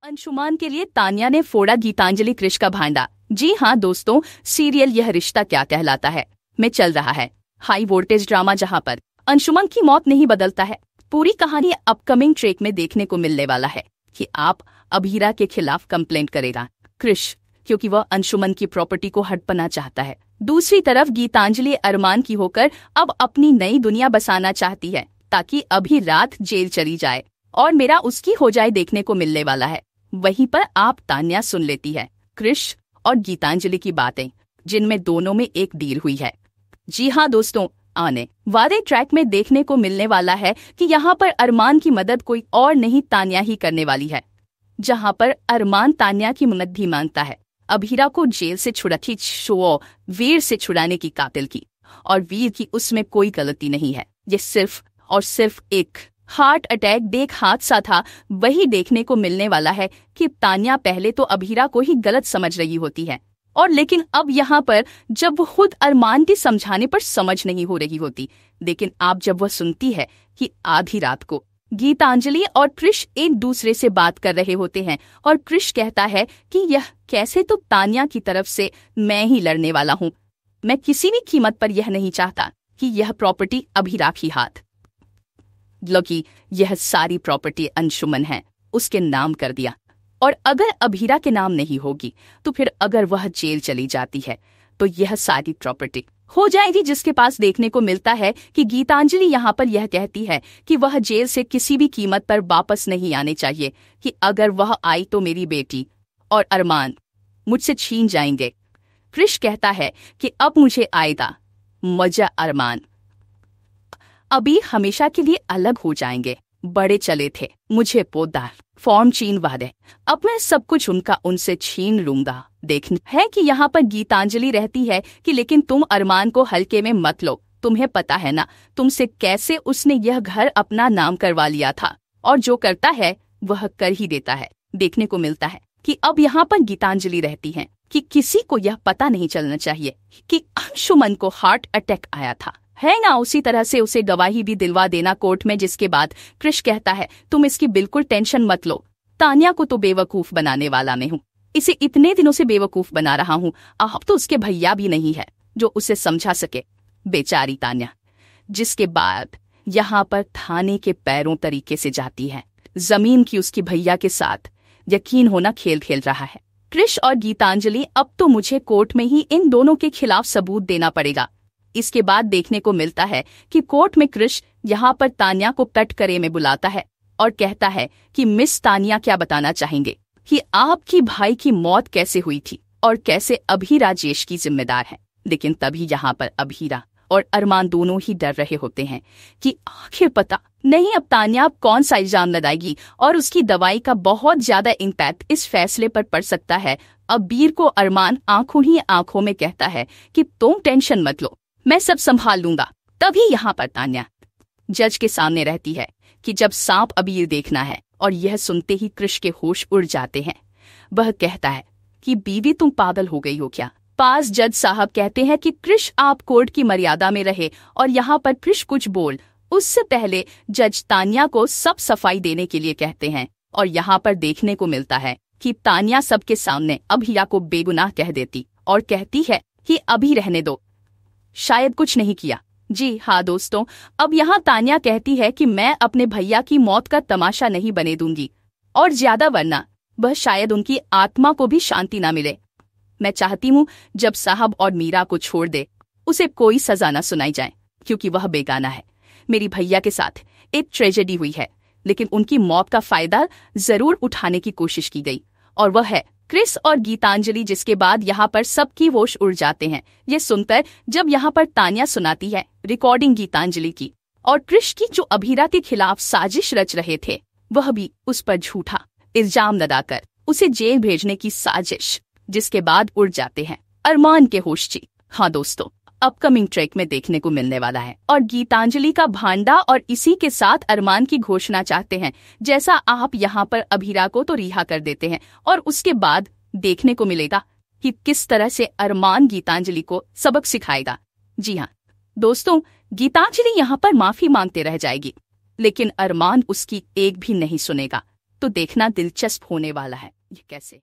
अंशुमान के लिए तान्या ने फोड़ा गीतांजलि कृष का भांडा। जी हाँ दोस्तों, सीरियल यह रिश्ता क्या कहलाता है में चल रहा है हाई वोल्टेज ड्रामा, जहाँ पर अंशुमान की मौत नहीं बदलता है। पूरी कहानी अपकमिंग ट्रैक में देखने को मिलने वाला है कि आप अभीरा के खिलाफ कंप्लेंट करेगा कृष, क्योंकि वह अंशुमान की प्रॉपर्टी को हड़पना चाहता है। दूसरी तरफ गीतांजलि अरमान की होकर अब अपनी नई दुनिया बसाना चाहती है ताकि अभी रात जेल चली जाए और मेरा उसकी हो जाए देखने को मिलने वाला है। वहीं पर आप तान्या सुन लेती है कृष और गीतांजलि की बातें, जिनमें दोनों में एक डील हुई है। जी हाँ दोस्तों, आने वाले ट्रैक में देखने को मिलने वाला है कि यहाँ पर अरमान की मदद कोई और नहीं तान्या ही करने वाली है। जहाँ पर अरमान तान्या की मदद भी मांगता है अभीरा को जेल से छुड़ाती शो वीर से छुड़ाने की कातिल की, और वीर की उसमें कोई गलती नहीं है। ये सिर्फ और सिर्फ एक हार्ट अटैक देख हादसा था। वही देखने को मिलने वाला है कि तान्या पहले तो अभीरा को ही गलत समझ रही होती है, और लेकिन अब यहाँ पर जब वो खुद अरमान के समझाने पर समझ नहीं हो रही होती, लेकिन आप जब वह सुनती है कि आधी रात को गीतांजलि और कृष एक दूसरे से बात कर रहे होते हैं और कृष कहता है कि यह कैसे, तो तान्या की तरफ से मैं ही लड़ने वाला हूँ, मैं किसी भी कीमत पर यह नहीं चाहता कि यह प्रॉपर्टी अभीरा की हाथ लगी। यह सारी प्रॉपर्टी अंशुमन है, उसके नाम कर दिया, और अगर अभीरा के नाम नहीं होगी तो फिर अगर वह जेल चली जाती है तो यह सारी प्रॉपर्टी हो जाएगी। जिसके पास देखने को मिलता है कि गीतांजलि यहाँ पर यह कहती है कि वह जेल से किसी भी कीमत पर वापस नहीं आने चाहिए, कि अगर वह आई तो मेरी बेटी और अरमान मुझसे छीन जाएंगे। कृष कहता है कि अब मुझे आएगा मजा, अरमान अभी हमेशा के लिए अलग हो जाएंगे। बड़े चले थे, मुझे पोदार फॉर्म छीन वादे, अब मैं सब कुछ उनका उनसे छीन लूंगा। देखना है कि यहाँ पर गीतांजलि रहती है कि लेकिन तुम अरमान को हल्के में मत लो, तुम्हें पता है ना तुमसे कैसे उसने यह घर अपना नाम करवा लिया था, और जो करता है वह कर ही देता है। देखने को मिलता है कि अब यहाँ पर गीतांजलि रहती है कि किसी को यह पता नहीं चलना चाहिए कि अंशुमन को हार्ट अटैक आया था, है ना। उसी तरह से उसे गवाही भी दिलवा देना कोर्ट में, जिसके बाद कृष कहता है तुम इसकी बिल्कुल टेंशन मत लो, तान्या को तो बेवकूफ बनाने वाला मैं हूँ, इसे इतने दिनों से बेवकूफ बना रहा हूँ, अब तो उसके भैया भी नहीं है जो उसे समझा सके, बेचारी तान्या। जिसके बाद यहाँ पर थाने के पैरों तरीके से जाती है जमीन की उसकी भैया के साथ, यकीन होना खेल खेल रहा है कृष और गीतांजलि। अब तो मुझे कोर्ट में ही इन दोनों के खिलाफ सबूत देना पड़ेगा। इसके बाद देखने को मिलता है कि कोर्ट में कृष यहाँ पर तान्या को कटघरे में बुलाता है और कहता है कि मिस तान्या, क्या बताना चाहेंगे कि आपकी भाई की मौत कैसे हुई थी और कैसे अभीरा राजेश की जिम्मेदार है। लेकिन तभी यहाँ पर अभीरा और अरमान दोनों ही डर रहे होते हैं कि आखिर पता नहीं अब तान्या कौन सा इल्जाम लगाएगी, और उसकी दवाई का बहुत ज्यादा इम्पैक्ट इस फैसले पर पड़ सकता है। अब वीर को अरमान आंखों ही आंखों में कहता है कि तुम टेंशन मत लो, मैं सब संभाल लूंगा। तभी यहाँ पर तान्या जज के सामने रहती है कि जब सांप अबीर देखना है, और यह सुनते ही कृष के होश उड़ जाते हैं। वह कहता है कि बीवी तुम पागल हो गई हो क्या। पास जज साहब कहते हैं कि कृष आप कोर्ट की मर्यादा में रहे, और यहाँ पर कृष कुछ बोल उससे पहले जज तान्या को सब सफाई देने के लिए कहते हैं, और यहाँ पर देखने को मिलता है कि तान्या सबके सामने अभीरा को बेगुनाह कह देती और कहती है कि अभी रहने दो, शायद कुछ नहीं किया। जी हाँ दोस्तों, अब यहाँ तान्या कहती है कि मैं अपने भैया की मौत का तमाशा नहीं बने दूंगी, और ज्यादा वरना वह शायद उनकी आत्मा को भी शांति ना मिले। मैं चाहती हूँ जब साहब और मीरा को छोड़ दे उसे कोई सजा न सुनाई जाए, क्योंकि वह बेगाना है। मेरी भैया के साथ एक ट्रेजेडी हुई है, लेकिन उनकी मौत का फायदा जरूर उठाने की कोशिश की गई, और वह है कृष और गीतांजलि। जिसके बाद यहाँ पर सबकी होश उड़ जाते हैं ये सुनकर, जब यहाँ पर तान्या सुनाती है रिकॉर्डिंग गीतांजलि की और कृष की, जो अभीरा के खिलाफ साजिश रच रहे थे, वह भी उस पर झूठा इल्जाम लगाकर उसे जेल भेजने की साजिश। जिसके बाद उड़ जाते हैं अरमान के होश। जी हाँ दोस्तों, अपकमिंग ट्रैक में देखने को मिलने वाला है, और गीतांजलि का भांडा, और इसी के साथ अरमान की घोषणा चाहते हैं। जैसा आप यहाँ पर अभीरा को तो रिहा कर देते हैं, और उसके बाद देखने को मिलेगा कि किस तरह से अरमान गीतांजलि को सबक सिखाएगा। जी हाँ दोस्तों, गीतांजलि यहाँ पर माफी मांगते रह जाएगी, लेकिन अरमान उसकी एक भी नहीं सुनेगा। तो देखना दिलचस्प होने वाला है। ये कैसे।